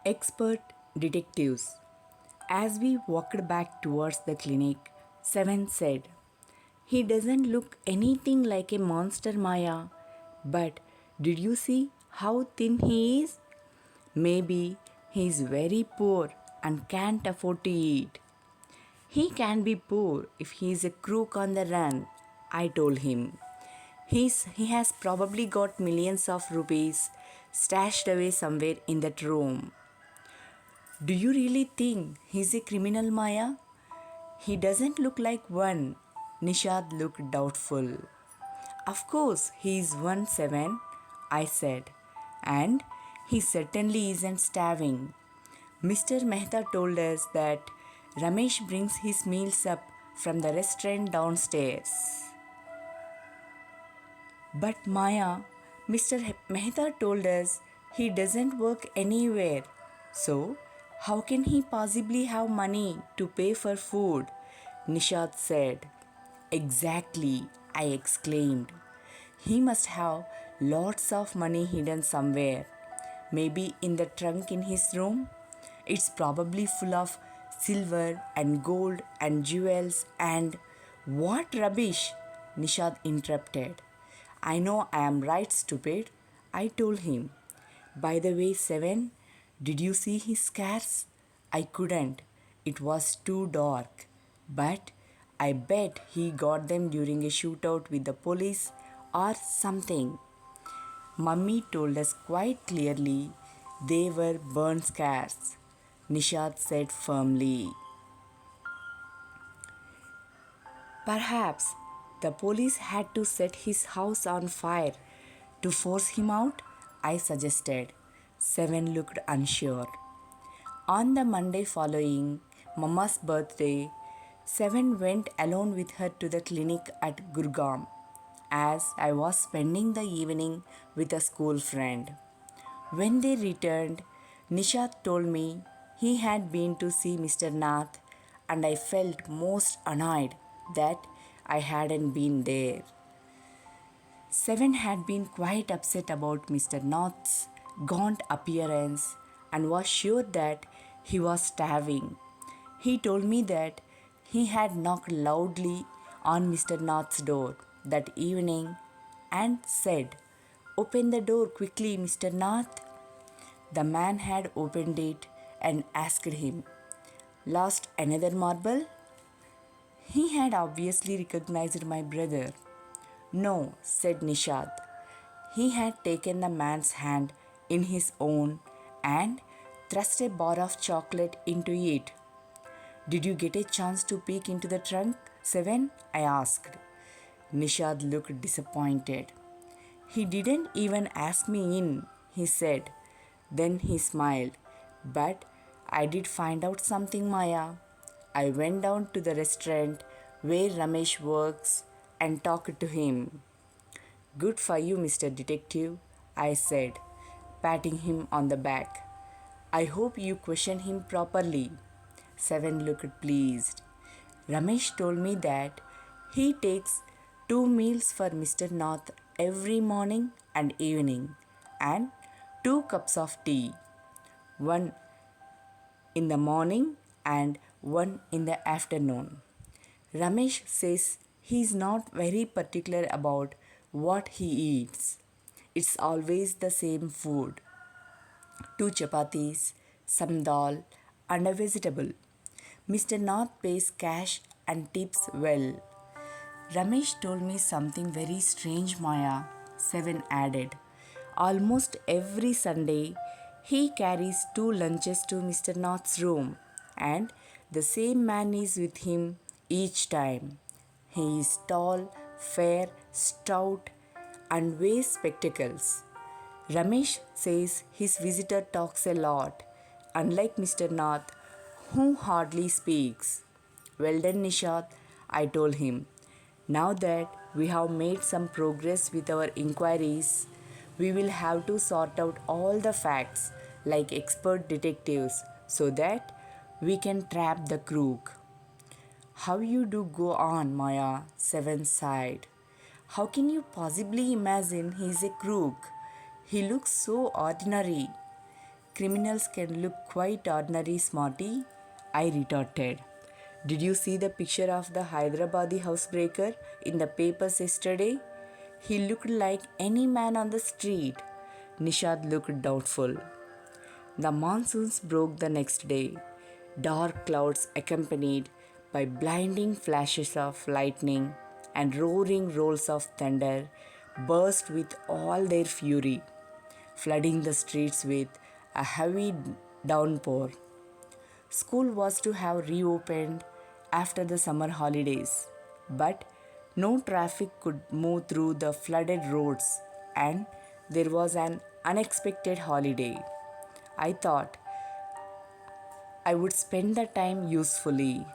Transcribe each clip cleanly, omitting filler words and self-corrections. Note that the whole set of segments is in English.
Expert detectives. As we walked back towards the clinic, Seven said, "He doesn't look anything like a monster, Maya. But did you see how thin he is? Maybe he's very poor and can't afford to eat." "He can be poor if he's a crook on the run," I told him. He has probably got millions of rupees stashed away somewhere in that room. "Do you really think he's a criminal, Maya?" "He doesn't look like one." Nishad looked doubtful. "Of course he is 1-7, I said. "And he certainly isn't starving. Mr. Mehta told us that Ramesh brings his meals up from the restaurant downstairs." "But Maya, Mr. Mehta told us he doesn't work anywhere. So, how can he possibly have money to pay for food?" Nishad said. "Exactly," I exclaimed. "He must have lots of money hidden somewhere. Maybe in the trunk in his room. It's probably full of silver and gold and jewels and—" "What rubbish!" Nishad interrupted. "I know I am right, stupid," I told him. "By the way, Seven, did you see his scars?" I couldn't. It was too dark. But I bet he got them during a shootout with the police or something. Mummy told us quite clearly they were burn scars," Nishad said firmly. "Perhaps the police had to set his house on fire to force him out," I suggested. Seven looked unsure. On the Monday following Mama's birthday, Seven went alone with her to the clinic at Gurgaon, as I was spending the evening with a school friend. When they returned, Nishad told me he had been to see Mr. Nath, and I felt most annoyed that I hadn't been there. Seven had been quite upset about Mr. Nath's gaunt appearance and was sure that he was starving. He told me that he had knocked loudly on Mr. Nath's door that evening and said, "Open the door quickly, Mr. Nath." The man had opened it and asked him, "Lost another marble?" He had obviously recognized my brother. "No," said Nishad. He had taken the man's hand in his own and thrust a bar of chocolate into it. "Did you get a chance to peek into the trunk, Seven?" I asked. Nishad looked disappointed. "He didn't even ask me in," he said. Then he smiled. "But I did find out something, Maya. I went down to the restaurant where Ramesh works and talked to him." "Good for you, Mr. Detective," I said, patting him on the back. "I hope you questioned him properly." Seven looked pleased. "Ramesh told me that he takes 2 meals for Mr. Nath every morning and evening, and 2 cups of tea, one in the morning and one in the afternoon. Ramesh says he's not very particular about what he eats. It's always the same food: 2 chapatis, some dal, and a vegetable. Mr. Nath pays cash and tips well." "Ramesh told me something very strange, Maya," Seven added. "Almost every Sunday, he carries 2 lunches to Mr. Nath's room, and the same man is with him each time. He is tall, fair, stout, and wears spectacles. Ramesh says his visitor talks a lot, unlike Mr. Nath, who hardly speaks." "Well done, Nishad," I told him. "Now that we have made some progress with our inquiries, we will have to sort out all the facts like expert detectives so that we can trap the crook." "How you do go on, Maya," Seven sighed. "How can you possibly imagine he's a crook? He looks so ordinary." Criminals can look quite ordinary, smarty, I retorted. Did you see the picture of the Hyderabadi housebreaker in the papers yesterday? He looked like any man on the street. Nishad looked doubtful. The monsoons broke the next day. Dark clouds accompanied by blinding flashes of lightning and roaring rolls of thunder burst with all their fury, flooding the streets with a heavy downpour. School was to have reopened after the summer holidays, but no traffic could move through the flooded roads, and there was an unexpected holiday. I thought I would spend the time usefully.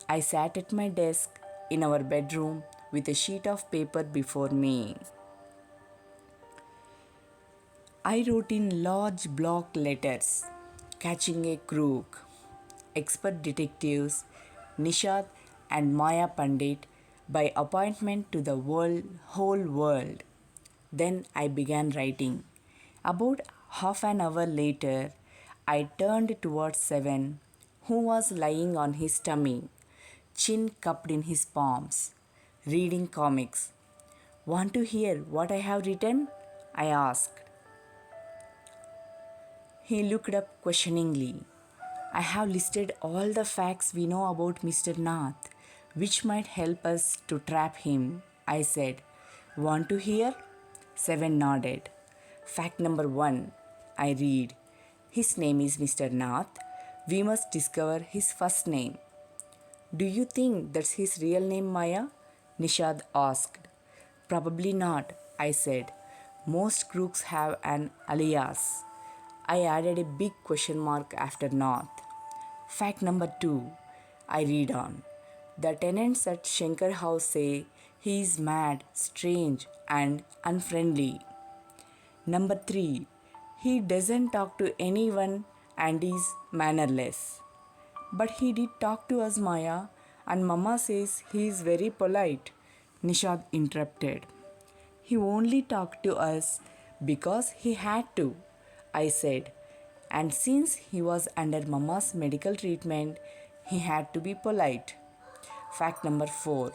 I sat at my desk in our bedroom with a sheet of paper before me. I wrote in large block letters, catching a crook. Expert detectives Nishad and Maya Pandit by appointment to the whole world. Then I began writing. About half an hour later, I turned towards Seven, who was lying on his tummy, chin cupped in his palms, reading comics. Want to hear what I have written? I asked. He looked up questioningly. I have listed all the facts we know about Mr. Nath, which might help us to trap him, I said. Want to hear? Seven nodded. Fact number 1, I read. His name is Mr. Nath. We must discover his first name. Do you think that's his real name, Maya? Nishad asked. Probably not, I said. Most crooks have an alias. I added a big question mark after Nath. Fact number 2, I read on. The tenants at Shankar House say he is mad, strange, and unfriendly. Number 3, he doesn't talk to anyone and is mannerless. But he did talk to us, Maya, and Mama says he is very polite. Nishad interrupted. He only talked to us because he had to, I said. And since he was under Mama's medical treatment, he had to be polite. Fact number 4,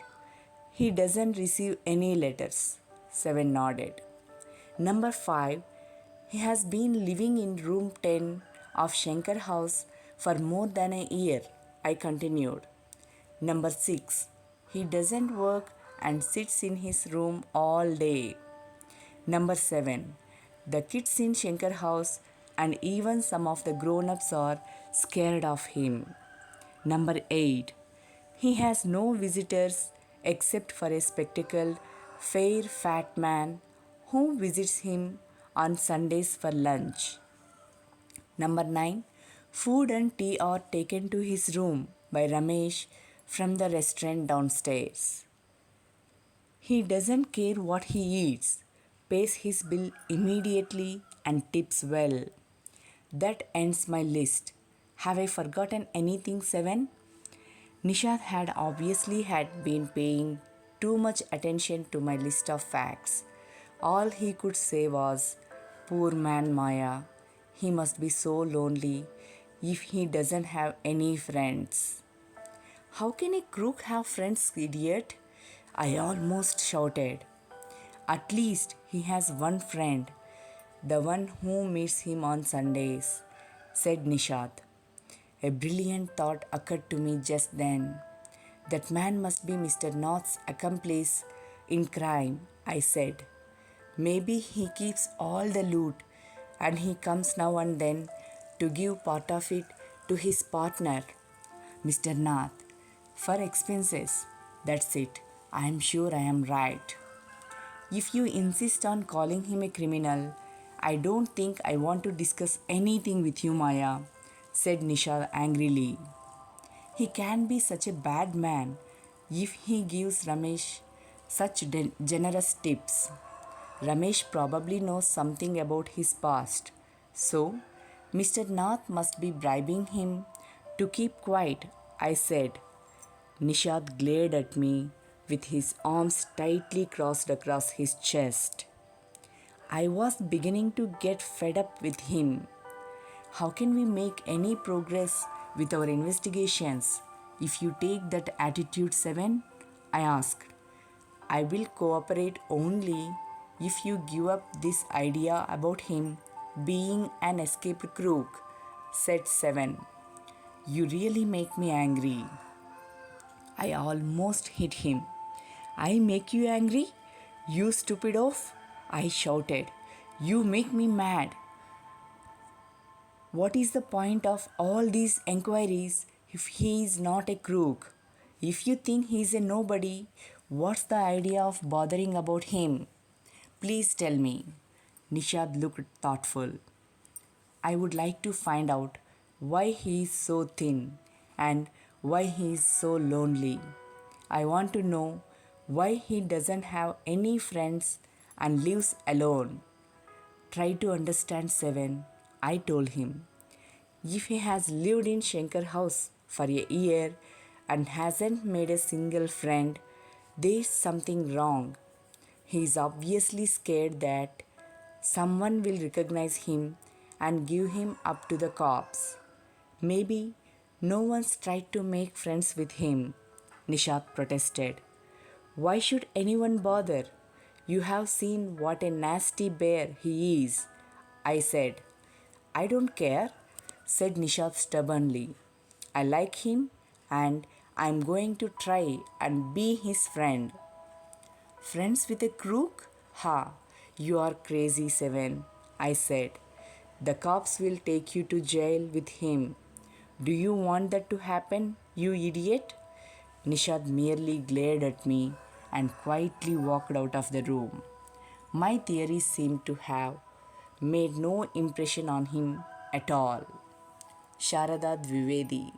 he doesn't receive any letters. Seven nodded. Number 5, he has been living in room 10 of Shankar House for more than a year, I continued. Number 6, he doesn't work and sits in his room all day. Number 7, the kids in Shankar House and even some of the grown-ups are scared of him. Number 8, he has no visitors except for a spectacled, fair, fat man who visits him on Sundays for lunch. Number 9, food and tea are taken to his room by Ramesh from the restaurant downstairs. He doesn't care what he eats, pays his bill immediately, and tips well. That ends my list. Have I forgotten anything, Seven? Nishad had obviously had been paying too much attention to my list of facts. All he could say was, poor man Maya, he must be so lonely if he doesn't have any friends. How can a crook have friends, idiot? I almost shouted. At least he has one friend, the one who meets him on Sundays, said Nishad. A brilliant thought occurred to me just then. That man must be Mr. Nath's accomplice in crime, I said. Maybe he keeps all the loot and he comes now and then to give part of it to his partner, Mr. Nath, for expenses. That's it. I am sure I am right. If you insist on calling him a criminal, I don't think I want to discuss anything with you, Maya, said Nisha angrily. He can be such a bad man if he gives Ramesh such generous tips. Ramesh probably knows something about his past, so Mr. Nath must be bribing him to keep quiet, I said. Nishad glared at me with his arms tightly crossed across his chest. I was beginning to get fed up with him. How can we make any progress with our investigations if you take that attitude, 7? I asked. I will cooperate only if you give up this idea about him being an escaped crook, said 7. You really make me angry. I almost hit him. I make you angry? You stupid oaf! I shouted. You make me mad. What is the point of all these enquiries if he is not a crook? If you think he is a nobody, what's the idea of bothering about him? Please tell me. Nishad looked thoughtful. I would like to find out why he is so thin and why he is so lonely. I want to know why he doesn't have any friends and lives alone. Try to understand, 7, I told him. If he has lived in Shankar house for a year and hasn't made a single friend, there's something wrong. He is obviously scared that someone will recognize him and give him up to the cops. Maybe no one's tried to make friends with him, Nishat protested. Why should anyone bother? You have seen what a nasty bear he is, I said. I don't care, said Nishat stubbornly. I like him and I'm going to try and be his friend. Friends with a crook? Ha! You are crazy, 7, I said. The cops will take you to jail with him. Do you want that to happen, you idiot? Nishad merely glared at me and quietly walked out of the room. My theory seemed to have made no impression on him at all. Sharada Dwivedi.